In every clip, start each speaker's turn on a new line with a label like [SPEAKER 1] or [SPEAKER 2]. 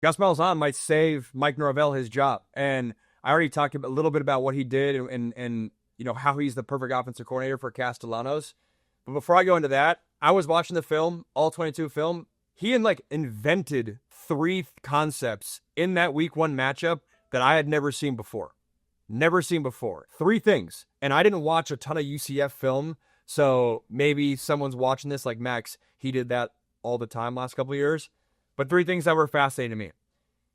[SPEAKER 1] Gus Malzahn might save Mike Norvell his job. And I already talked a little bit about what he did and how he's the perfect offensive coordinator for Castellanos. But before I go into that, I was watching the film, all 22 film. He invented three concepts in that week one matchup that I had never seen before. Never seen before. Three things. And I didn't watch a ton of UCF film, so maybe someone's watching this like Max. He did that all the time last couple of years. But three things that were fascinating to me.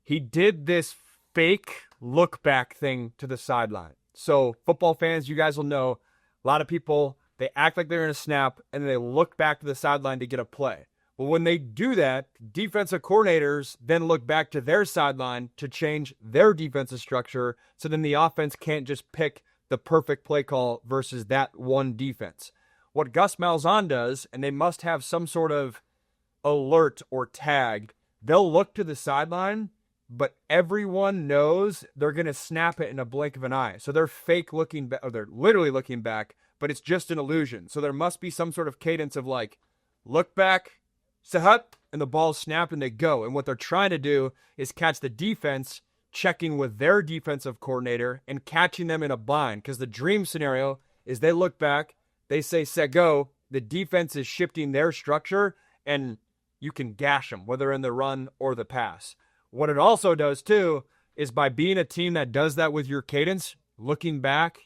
[SPEAKER 1] He did this fake look back thing to the sideline. So football fans, you guys will know, a lot of people, they act like they're in a snap and they look back to the sideline to get a play. Well, when they do that, defensive coordinators then look back to their sideline to change their defensive structure, so then the offense can't just pick the perfect play call versus that one defense. What Gus Malzahn does, and they must have some sort of alert or tag, they'll look to the sideline, but everyone knows they're going to snap it in a blink of an eye. So they're fake looking back, or they're literally looking back, but it's just an illusion. So there must be some sort of cadence of like, look back, Sahat, and the ball's snapped and they go. And what they're trying to do is catch the defense checking with their defensive coordinator and catching them in a bind. Because the dream scenario is they look back, they say set go, the defense is shifting their structure, and you can gash them, whether in the run or the pass. What it also does too is by being a team that does that with your cadence, looking back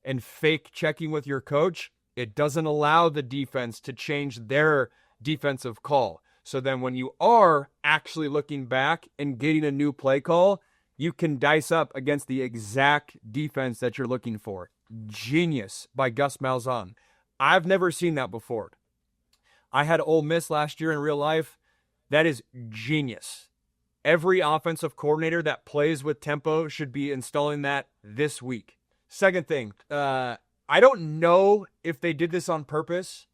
[SPEAKER 1] and fake checking with your coach, it doesn't allow the defense to change their defensive call. So then when you are actually looking back and getting a new play call, you can dice up against the exact defense that you're looking for. Genius by Gus Malzahn. I've never seen that before. I had Ole Miss last year in real life. That is genius. Every offensive coordinator that plays with tempo should be installing that this week. Second thing, I don't know if they did this on purpose,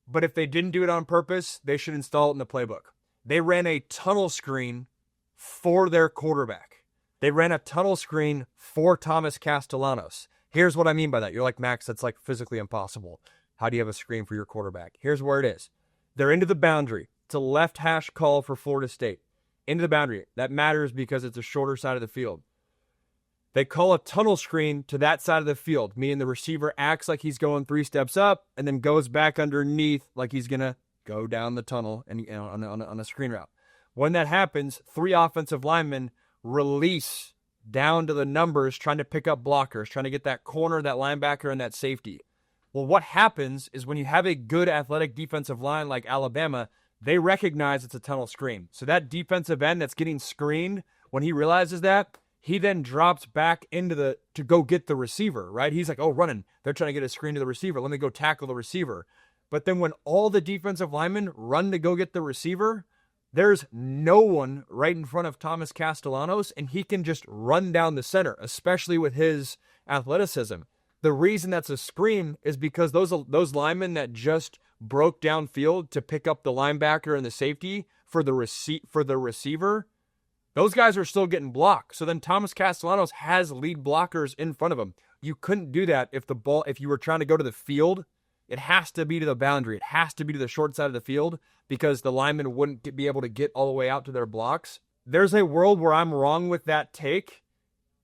[SPEAKER 1] but if they didn't do it on purpose, they should install it in the playbook. They ran a tunnel screen for their quarterback. They ran a tunnel screen for Thomas Castellanos. Here's what I mean by that. You're like, Max, that's like physically impossible. How do you have a screen for your quarterback? Here's where it is. They're into the boundary. It's a left hash call for Florida State. Into the boundary. That matters because it's a shorter side of the field. They call a tunnel screen to that side of the field, meaning the receiver acts like he's going 3 steps up and then goes back underneath like he's going to go down the tunnel and on a screen route. When that happens, 3 offensive linemen release down to the numbers trying to pick up blockers, trying to get that corner, that linebacker, and that safety. Well, what happens is when you have a good athletic defensive line like Alabama, they recognize it's a tunnel screen. So that defensive end that's getting screened, when he realizes that, he then drops back into to go get the receiver, right? He's like, oh, running. They're trying to get a screen to the receiver. Let me go tackle the receiver. But then when all the defensive linemen run to go get the receiver, there's no one right in front of Thomas Castellanos, and he can just run down the center, especially with his athleticism. The reason that's a screen is because those linemen that just broke downfield to pick up the linebacker and the safety for the receiver, those guys are still getting blocked. So then Thomas Castellanos has lead blockers in front of him. You couldn't do that if you were trying to go to the field. It has to be to the boundary. It has to be to the short side of the field because the linemen wouldn't be able to get all the way out to their blocks. There's a world where I'm wrong with that take,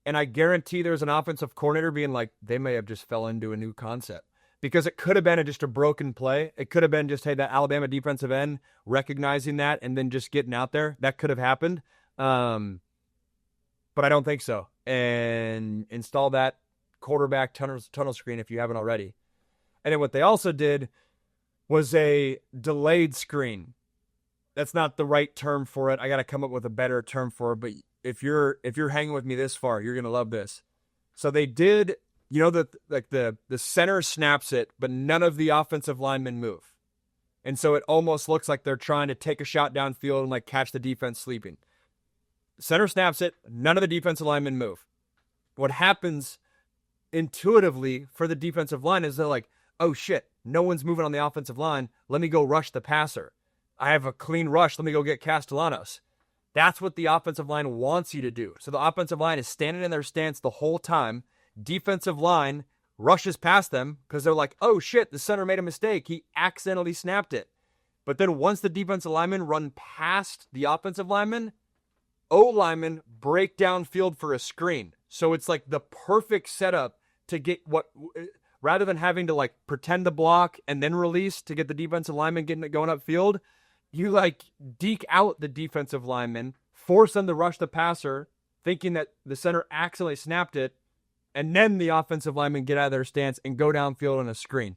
[SPEAKER 1] and I guarantee there's an offensive coordinator being like, they may have just fell into a new concept. Because it could have been just a broken play. It could have been just, hey, that Alabama defensive end recognizing that and then just getting out there. That could have happened. But I don't think so. And install that quarterback tunnel screen if you haven't already. And then what they also did was a delayed screen. That's not the right term for it. I got to come up with a better term for it. But if you're hanging with me this far, you're going to love this. So they did, the center snaps it, but none of the offensive linemen move. And so it almost looks like they're trying to take a shot downfield and catch the defense sleeping. Center snaps it, none of the defensive linemen move. What happens intuitively for the defensive line is they're like, oh shit, no one's moving on the offensive line. Let me go rush the passer. I have a clean rush. Let me go get Castellanos. That's what the offensive line wants you to do. So the offensive line is standing in their stance the whole time. Defensive line rushes past them because they're like, oh shit, the center made a mistake. He accidentally snapped it. But then once the defensive linemen run past the offensive lineman, O linemen break downfield for a screen. So it's like the perfect setup to get rather than having to like pretend to block and then release to get the defensive lineman getting it going upfield, you like deke out the defensive lineman, force them to rush the passer, thinking that the center accidentally snapped it, and then the offensive linemen get out of their stance and go downfield on a screen.